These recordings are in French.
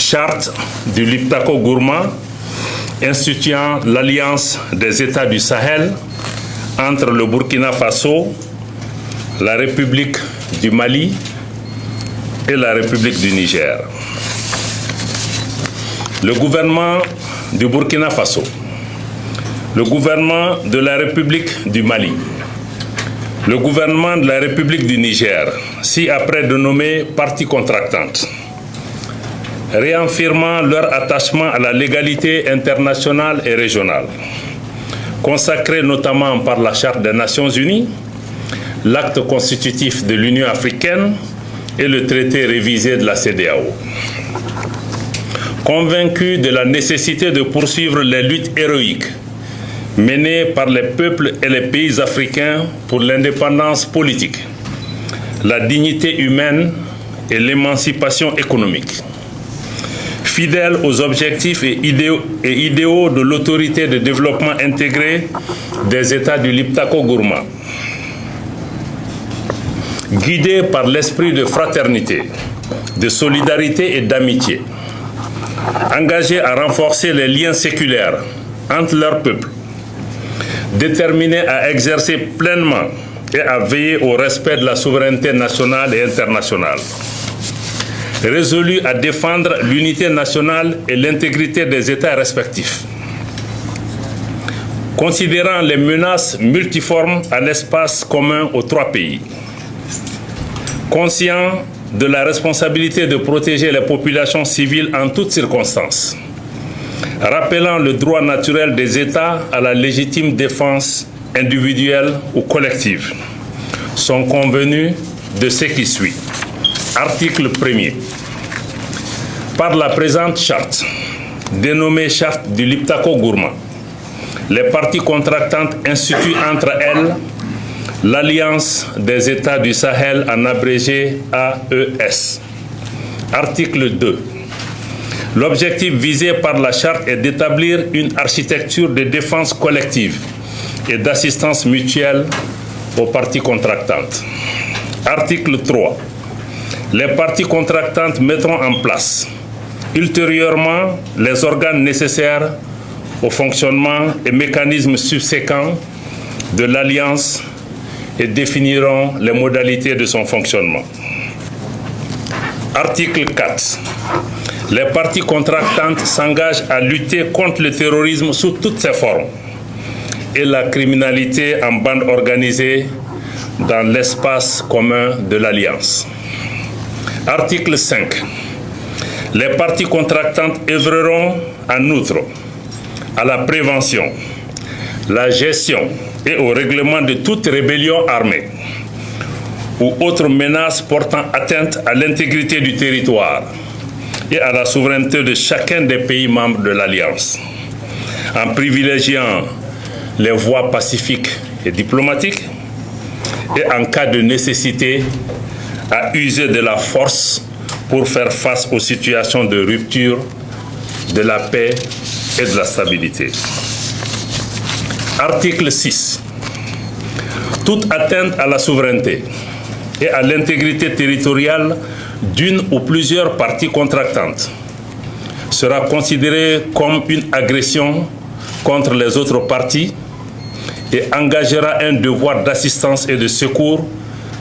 charte du Liptako-Gourma instituant l'alliance des États du Sahel entre le Burkina Faso, la République du Mali et la République du Niger. Le gouvernement du Burkina Faso, le gouvernement de la République du Mali, le gouvernement de la République du Niger, ci-après dénommés parties contractantes, réaffirmant leur attachement à la légalité internationale et régionale, consacrée notamment par la Charte des Nations Unies, l'acte constitutif de l'Union africaine et le traité révisé de la CEDEAO. Convaincus de la nécessité de poursuivre les luttes héroïques menées par les peuples et les pays africains pour l'indépendance politique, la dignité humaine et l'émancipation économique. Fidèles aux objectifs et idéaux de l'autorité de développement intégré des États du Liptako-Gourma. Guidés par l'esprit de fraternité, de solidarité et d'amitié, engagés à renforcer les liens séculaires entre leurs peuples, déterminés à exercer pleinement et à veiller au respect de la souveraineté nationale et internationale, résolus à défendre l'unité nationale et l'intégrité des États respectifs, considérant les menaces multiformes à l'espace commun aux trois pays, conscients de la responsabilité de protéger les populations civiles en toutes circonstances, rappelant le droit naturel des États à la légitime défense individuelle ou collective, sont convenus de ce qui suit. Article 1er. Par la présente charte, dénommée charte du Liptako-Gourma, les parties contractantes instituent entre elles l'Alliance des États du Sahel, en abrégé AES. Article 2. L'objectif visé par la charte est d'établir une architecture de défense collective et d'assistance mutuelle aux parties contractantes. Article 3. Les parties contractantes mettront en place ultérieurement les organes nécessaires au fonctionnement et mécanismes subséquents de l'Alliance et définiront les modalités de son fonctionnement. Article 4. Les parties contractantes s'engagent à lutter contre le terrorisme sous toutes ses formes et la criminalité en bande organisée dans l'espace commun de l'Alliance. Article 5. Les parties contractantes œuvreront en outre à la prévention, la gestion et au règlement de toute rébellion armée ou autre menace portant atteinte à l'intégrité du territoire et à la souveraineté de chacun des pays membres de l'Alliance, en privilégiant les voies pacifiques et diplomatiques et en cas de nécessité à user de la force pour faire face aux situations de rupture de la paix et de la stabilité. Article 6. Toute atteinte à la souveraineté et à l'intégrité territoriale d'une ou plusieurs parties contractantes sera considérée comme une agression contre les autres parties et engagera un devoir d'assistance et de secours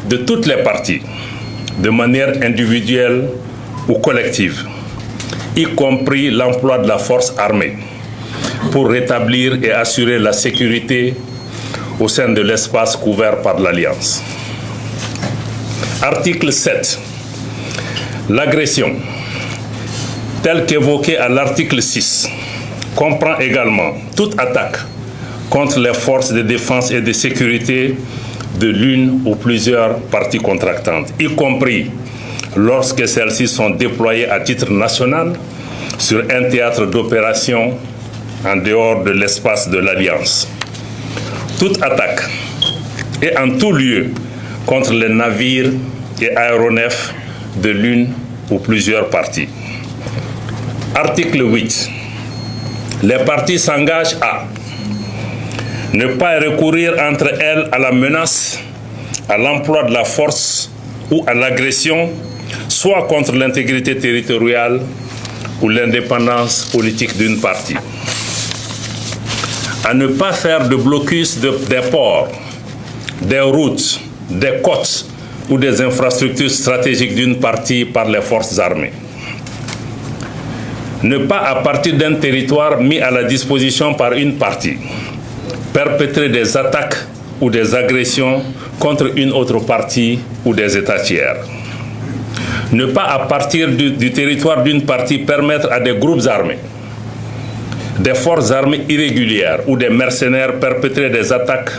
de toutes les parties, de manière individuelle ou collective, y compris l'emploi de la force armée, pour rétablir et assurer la sécurité au sein de l'espace couvert par l'Alliance. Article 7. L'agression, telle qu'évoquée à l'article 6, comprend également toute attaque contre les forces de défense et de sécurité de l'une ou plusieurs parties contractantes, y compris lorsque celles-ci sont déployées à titre national sur un théâtre d'opération en dehors de l'espace de l'Alliance. Toute attaque et en tout lieu contre les navires et aéronefs de l'une ou plusieurs parties. Article 8. Les parties s'engagent à ne pas recourir entre elles à la menace, à l'emploi de la force ou à l'agression, soit contre l'intégrité territoriale ou l'indépendance politique d'une partie. À ne pas faire de blocus des ports, des routes, des côtes ou des infrastructures stratégiques d'une partie par les forces armées. Ne pas, à partir d'un territoire mis à la disposition par une partie, perpétrer des attaques ou des agressions contre une autre partie ou des États tiers. Ne pas, à partir du territoire d'une partie, permettre à des groupes armés, des forces armées irrégulières ou des mercenaires perpétrer des attaques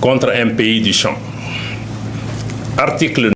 contre un pays du champ. Article